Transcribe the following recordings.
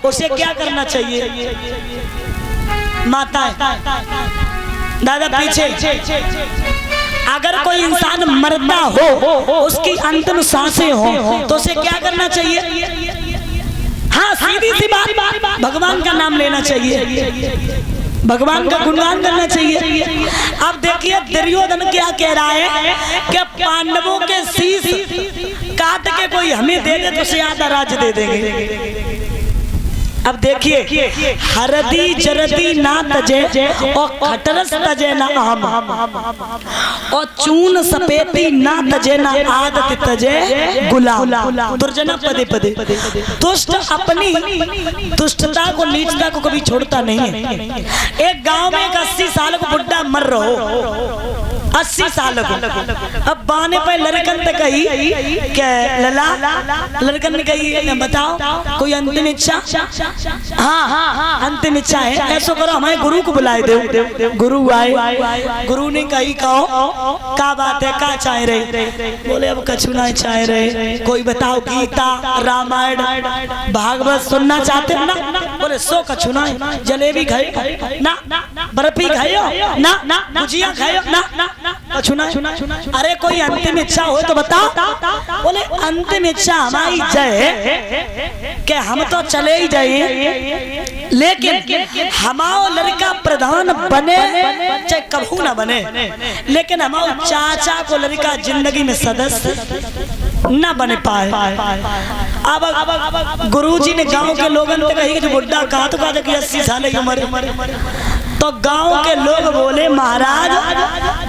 उसे क्या करना चाहिए? माता दादा पीछे, अगर कोई इंसान मरता हो, उसकी अंतिम सांसें हो, तो उसे क्या करना चाहिए? हाँ, सीधी सी बात, भगवान का नाम लेना चाहिए, भगवान का गुणगान करना चाहिए। अब देखिए दुर्योधन क्या कह रहा है कि पांडवों के शीश काट के कोई हमें दे दे तो उसे आधा राज्य दे देंगे। अब देखिए, हरदी जरदी ना तजे और खटरस तजे ना हम, और चून सपेती ना तजे ना आदत तजे गुलाम। दुर्जना पदे पदे, दुष्ट अपनी दुष्टता को नीचता को कभी छोड़ता नहीं है। एक गांव में एक 80 साल का बुढ़ा मर रहो, 80 साल को। अब बाने पे लड़कन ने कही क्या लला, लड़कन ने कही बताओ कोई अंतिम इच्छा? हाँ अंतिम इच्छा है, ऐसा करो हमारे गुरु को बुलाए दो। गुरु आए, गुरु ने कही कहो क्या बात है, क्या चाह रहे? बोले अब कछु ना चाह रहे, कोई बताओ गीता रामायण भागवत सुनना चाहते हो ना? बोले सो कछु ना, जलेबी खाए ना, बर्फी खाओ ना, भुजिया खाओ ना, कछु ना। अरे कोई अंतिम इच्छा हो तो बताओ। बोले अंतिम इच्छा हमारी जय कि हम तो चले ही जाइए, लेकिन हमारा लड़का प्रधान बने चाहे कभू ना बने, लेकिन हमारा चाचा को लड़का जिंदगी में सदस्य ना बने पाए। अब गुरुजी ने गांव के लोगों ने कही कि बुढ़ा कहा तो कहा कि 80 साल की उम्र। तो गांव के लोग बोले महाराज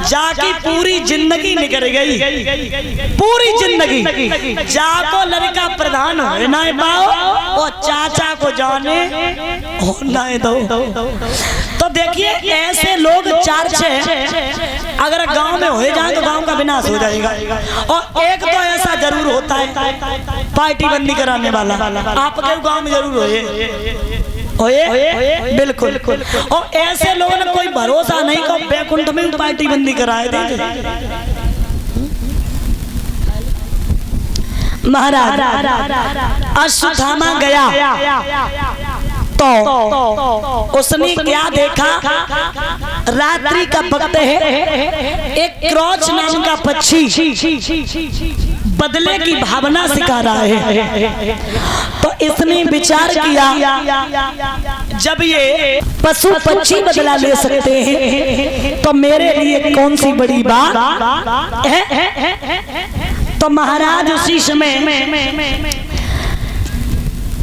जाकी पूरी जिंदगी निकल गई, पूरी जिंदगी जाको लड़का प्रधान हो ना पाओ और चाचा को जाने होना दो। तो देखिए ऐसे लोग 4-6 अगर गांव में हो जाए तो गांव का विनाश हो जाएगा। और एक तो ऐसा जरूर होता है पार्टी बंदी कराने वाला, आपके गांव में जरूर होए बिल्कुल। और ऐसे लोगों ने कोई भरोसा नहीं को बैकुंठ में पार्टी बंदी कराए दे। महाराज अश्वत्थामा गया तो उसने क्या देखा? रात्रि का वक्त है, एक क्रॉच नाम का पक्षी बदले की भावना सिखा रहा है। तो इसने विचार किया जब ये पशु पक्षी बदला ले सकते हैं तो मेरे लिए कौन सी बड़ी बात है। तो महाराज उसी समय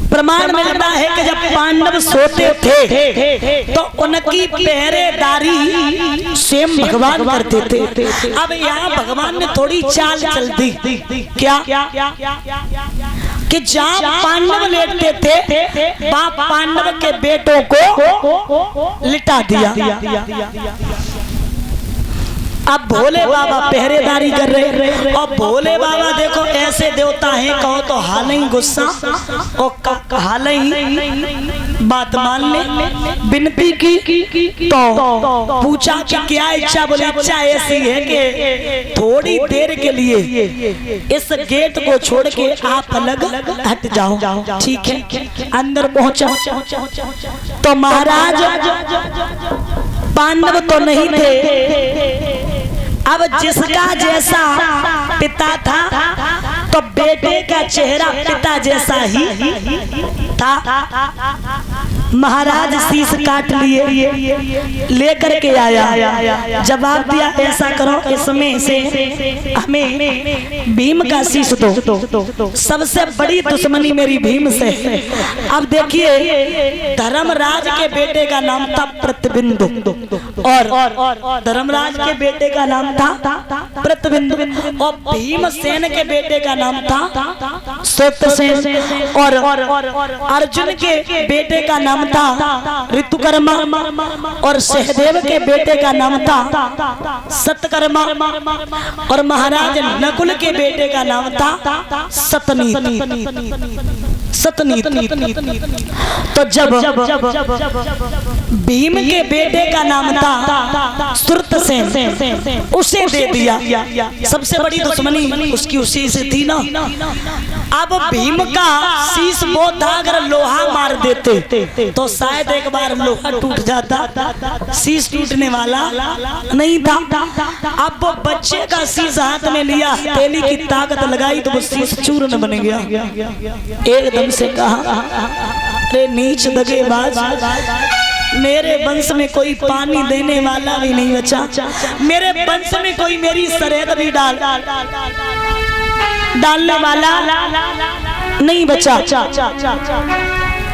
प्रमाण मिलता है कि जब पांडव सोते थे तो उनकी पहरेदारी स्वयं भगवान करते थे। अब यहाँ भगवान ने थोड़ी चाल चल दी, क्या कि जहाँ पांडव लेटते थे वहाँ पांडव के बेटों को लिटा दिया। अब भोले बाबा पहरेदारी कर रहे, और भोले बाबा देखो ऐसे देवता हैं कहो तो हाल ही गुस्सा और हाल ही बात मान ले। विनती की तो पूछा कि क्या इच्छा? बोले इच्छा ऐसी है कि थोड़ी देर के लिए इस गेट को छोड़ के आप अलग हट जाओ। ठीक है, अंदर पहुंचा तो महाराज पांडव तो नहीं थे। अब जिसका जैसा पिता था तो बेटे का चेहरा पिता जैसा ही था। महाराज शीश काट लिए, लेकर के आया, जवाब दिया ऐसा करो इसमें से हमें भीम का शीश दो, सबसे बड़ी दुश्मनी मेरी भीम से। अब देखिए धर्मराज के बेटे का नाम था प्रतिबिंदु और धर्मराज के बेटे का नाम था प्रतिबिंदु, और भीमसेन के बेटे का नाम था सत्यसेन, और अर्जुन के बेटे का नाम था ऋतुकर्मा, और सहदेव के बेटे का नाम था सतकर्मा, और महाराज नकुल के बेटे का नाम था सतनीत। तो जब भीम के बेटे का नाम था सुरतसेन, उसे दे दिया। सबसे बड़ी दुश्मनी उसकी उसी से थी ना। अब भीम का शीश वो था, अगर लोहा मार देते तो शायद एक बार लोहा टूट जाता, शीश टूटने वाला नहीं था। अब वो बच्चे का शीश हाथ में लिया, तेली की ताकत लगाई तो वो शीश चूर्ण बन गया। एकदम से कहा, अरे नीच दगेबाज, मेरे वंश में कोई पानी देने वाला भी नहीं बचा, मेरे वंश में कोई मेरी शरीयत भी डालने वाला नहीं बचा,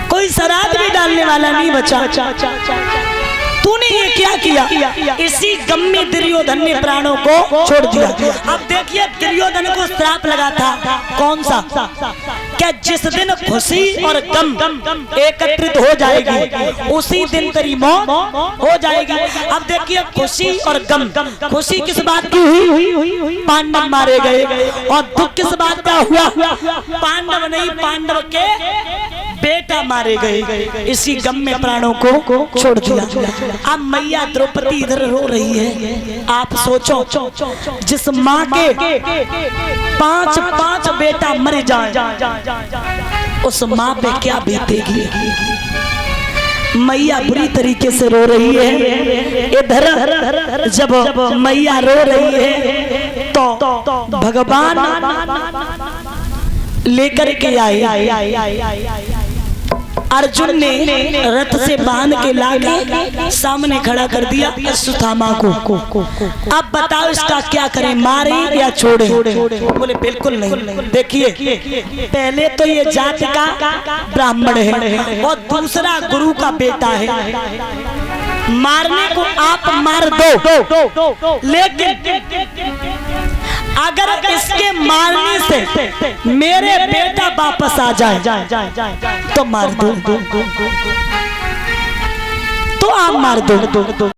कोई शराब भी डालने वाला नहीं बचा। तूने ये क्या किया? इसी गम में दुर्योधन ने प्राणों को छोड़ दिया। अब देखिए दुर्योधन को श्राप लगा था, कौन सा? क्या जिस दिन खुशी और गम एकत्रित हो जाएगी उसी दिन तेरी मौत हो जाएगी। अब देखिए खुशी और गम, खुशी किस बात की हुई? पांडव मारे गए। और दुख किस बात का हुआ? पांडव नहीं, पांडव के बेटा मारे गए। इसी गम में प्राणों को छोड़ दिया। अब मैया द्रौपदी इधर रो रही है। आप सोचो, जिस माँ के पांच बेटा मर जाए उस माँ पे क्या बीतेगी। मैया बुरी तरीके से रो रही है। इधर जब मैया रो रही है तो भगवान लेकर के आए। अर्जुन ने रथ से बांध के लाके सामने खड़ा कर दिया अश्वत्थामा को। अब बताओ इसका क्या करें, मारे या छोड़े? बोले बिल्कुल नहीं। देखिए पहले तो ये जाति का ब्राह्मण है और दूसरा गुरु का बेटा है, मारने को आप मार दो, लेकिन अगर इसके मारने से मेरे बेटा वापस आ जाए तो मार दो, तो आप मार दो।